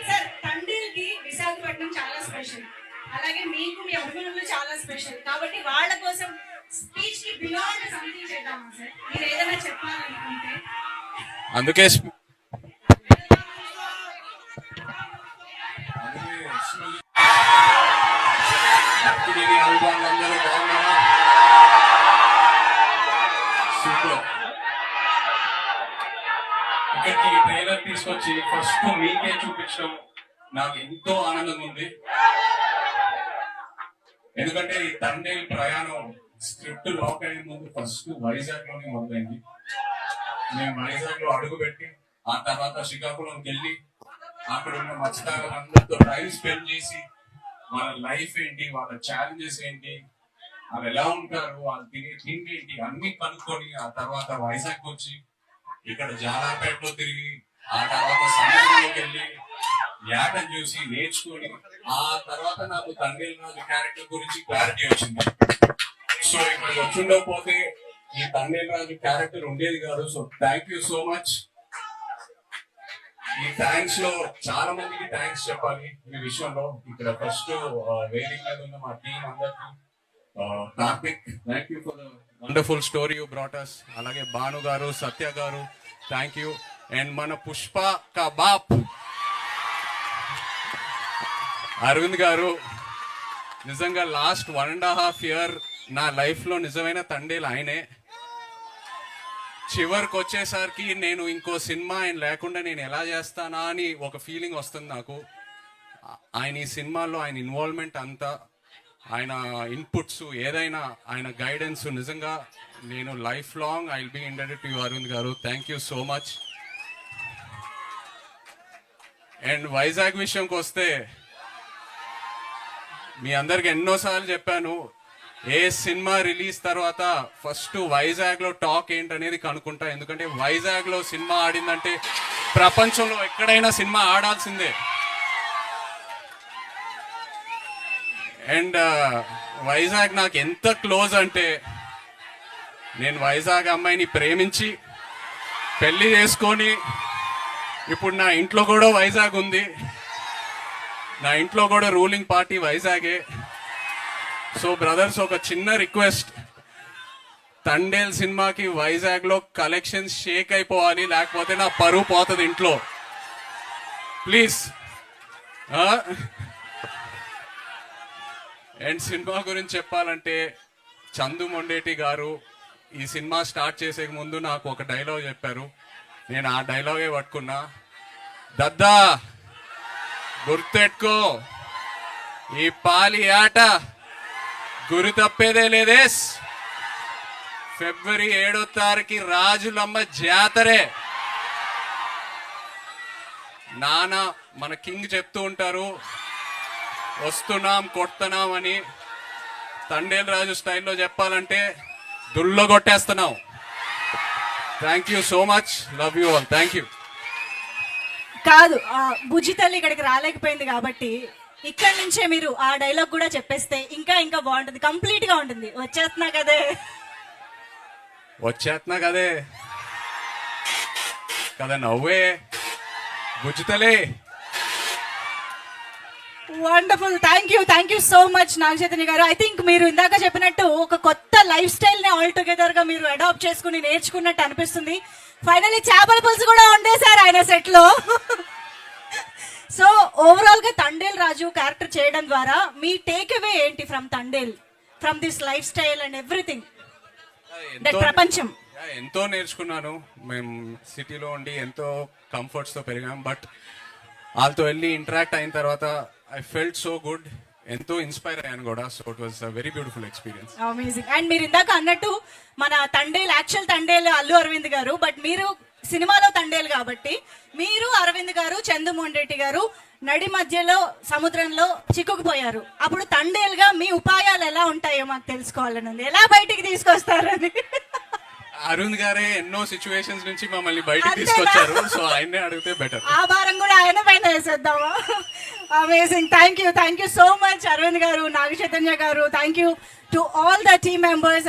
Sir తండ్రికి విశాఖపట్నం చాలా special, అలాగే మీకు మీ అభిమానులు చాలా స్పెషల్, కాబట్టి వాళ్ళ కోసం స్పీచ్ కి బియాండ్ సంథింగ్ చేద్దామా సార్? మీరు ఏదైనా చెప్పాలనుకుంటే. అందుకే ఇక్కడికి ట్రైలర్ తీసుకొచ్చి ఫస్ట్ మీకే చూపించడం నాకు ఎంతో ఆనందంగా ఉంది. ఎందుకంటే ఈ తండ్రి ప్రయాణం స్క్రిప్ట్ లాక్ అయ్యే ముందు ఫస్ట్ వైజాగ్ లోనే మొదలైంది. మేము వైజాగ్ లో అడుగుపెట్టి ఆ తర్వాత శ్రీకాకుళంకి వెళ్ళి అక్కడ ఉన్న మత్స్యకారులందరితో టైం స్పెండ్ చేసి వాళ్ళ లైఫ్ ఏంటి, వాళ్ళ ఛాలెంజెస్ ఏంటి, వాళ్ళు ఎలా ఉంటారు, వాళ్ళు తినే తిండి ఏంటి అన్ని కనుక్కొని ఆ తర్వాత వైజాగ్ వచ్చి ఇక్కడ జాలాపేటలో తిరిగి ఆ తర్వాత సముద్రంలోకి వెళ్ళి యాటను చూసి నేర్చుకొని ఆ తర్వాత నాకు తండ్రి రాజు క్యారెక్టర్ గురించి క్లారిటీ వచ్చింది. సో ఇక్కడ వచ్చిండకపోతే ఈ తండ్రి రాజు క్యారెక్టర్ ఉండేది కాదు. So thank you so much. ఈ థ్యాంక్స్ లో చాలా మందికి థ్యాంక్స్ చెప్పాలి ఈ విషయంలో. ఇక్కడ ఫస్ట్ వేదిక మీద ఉన్న మా టీం అందరికి Karthik, thank you for the wonderful story you brought us. అలాగే భాను గారు, సత్య గారు, థ్యాంక్ యూ. అండ్ మన పుష్ప కా బాప్ అరవింద్ గారు, నిజంగా లాస్ట్ 1.5 year నా లైఫ్ లో నిజమైన తండ్రిలు ఆయనే. చివరికి వచ్చేసరికి నేను ఇంకో సినిమా ఆయన లేకుండా నేను ఎలా చేస్తానా అని ఒక ఫీలింగ్ వస్తుంది నాకు. ఆయన ఈ సినిమాలో ఆయన ఇన్వాల్వ్మెంట్ అంతా, ఆయన ఇన్పుట్స్, ఏదైనా ఆయన గైడెన్స్, నిజంగా నేను life long I will be indebted to you Arvind garu. Thank you so much. And Vizag విషయంకి వస్తే మీ అందరికి ఎన్నోసార్లు చెప్పాను, ఏ సినిమా రిలీజ్ తర్వాత ఫస్ట్ వైజాగ్ లో టాక్ ఏంటనేది కనుక్కుంటా. ఎందుకంటే వైజాగ్ లో సినిమా ఆడిందంటే ప్రపంచంలో ఎక్కడైనా సినిమా ఆడాల్సిందే. అండ్ వైజాగ్ నాకు ఎంత క్లోజ్ అంటే, నేను వైజాగ్ అమ్మాయిని ప్రేమించి పెళ్లి చేసుకొని ఇప్పుడు నా ఇంట్లో కూడా వైజాగ్ ఉంది. నా ఇంట్లో కూడా రూలింగ్ పార్టీ వైజాగే. సో బ్రదర్స్, ఒక చిన్న రిక్వెస్ట్, తండేల్ సినిమాకి వైజాగ్ లో కలెక్షన్స్ షేక్ అయిపోవాలి, లేకపోతే నా పరువు పోతుంది ఇంట్లో. ప్లీజ్. అండ్ సినిమా గురించి చెప్పాలంటే, చందు మొండేటి గారు ఈ సినిమా స్టార్ట్ చేసే ముందు నాకు ఒక డైలాగ్ చెప్పారు. నేను ఆ డైలాగే పట్టుకున్నా. దద్దా గుర్తెట్టుకో, ఈ పాలి ఆట గురి తప్పేదే లేదేస్. February 7 రాజులమ్మ జాతరే. నాన్న మన కింగ్ చెప్తూ ఉంటారు, వస్తున్నాం కొడుతున్నాం అని. తండేల్ రాజు స్టైల్లో చెప్పాలంటే దుల్లో కొట్టేస్తున్నాం. Thank you so much, love you all, thank you. కాదు, బుజ్జి తల్లి ఇక్కడికి రాలేకపోయింది కాబట్టి ఇక్కడి నుంచే మీరు ఆ డైలాగ్ కూడా చెప్పేస్తే ఇంకా ఇంకా బాగుంటుంది, కంప్లీట్ గా ఉంటుంది. వచ్చేస్తున్నా కదే కదా నవ్వే బుజ్జితలే. Wonderful, thank you so much Naga Chaitanya garu. I think మీరు ఇందాక చెప్పినట్టు ఒక కొత్త లైఫ్ స్టైల్ ని ఆల్ టుగెదర్ గా మీరు అడాప్ట్ చేసుకుని నేర్చుకున్నట్టు అనిపిస్తుంది. ఫైనల్లీ చేపల పులుసు కూడా వండేశారు ఆయన సెట్ లో. సో ఓవరాల్ గా తండేల్ రాజు క్యారెక్టర్ చేయడం ద్వారా మీ టేక్ అవే ఏంటి from Thandel, from this life style and everything, that ప్రపంచం? ఎంతో నేర్చుకున్నాను. మేము సిటీలో ఉండి ఎంతో కంఫర్ట్స్ తో పెరిగాం. బట్ వాళ్ళతో వెళ్ళి ఇంటరాక్ట్ అయిన తర్వాత ఐ ఫెల్ట్ సో గుడ్, ఎంతో ఇన్స్పైర్ అయ్యాను కూడా. So it was very beautiful experience. Amazing. And మీరు ఇందాక అన్నట్టు మన తండేల్, యాక్చువల్ తండేల్ అల్లు అరవింద్ గారు, బట్ మీరు సినిమాలో తండేల్ కాబట్టి మీరు అరవింద్ గారు, చందుమోహన్ గారు నడి మధ్యలో సముద్రంలో చిక్కుకుపోయారు. అప్పుడు తండేల్ గా మీ ఉపాయాలు ఎలా ఉంటాయో మాకు తెలుసుకోవాలని, ఎలా బయటికి తీసుకొస్తారని. అరుణ్ గారే ఎన్నో సిచ్యువేషన్స్ నుంచి మమ్మల్ని బయటికి తీసుకొచ్చారు. సో ఆయన్నే అడిగితే బెటర్. ఆ భారం కూడా ఆయన పైన వేసేద్దామా? Amazing. Thank you so much Arvind garu, Naga Chaitanya garu. Thank you to all the team members.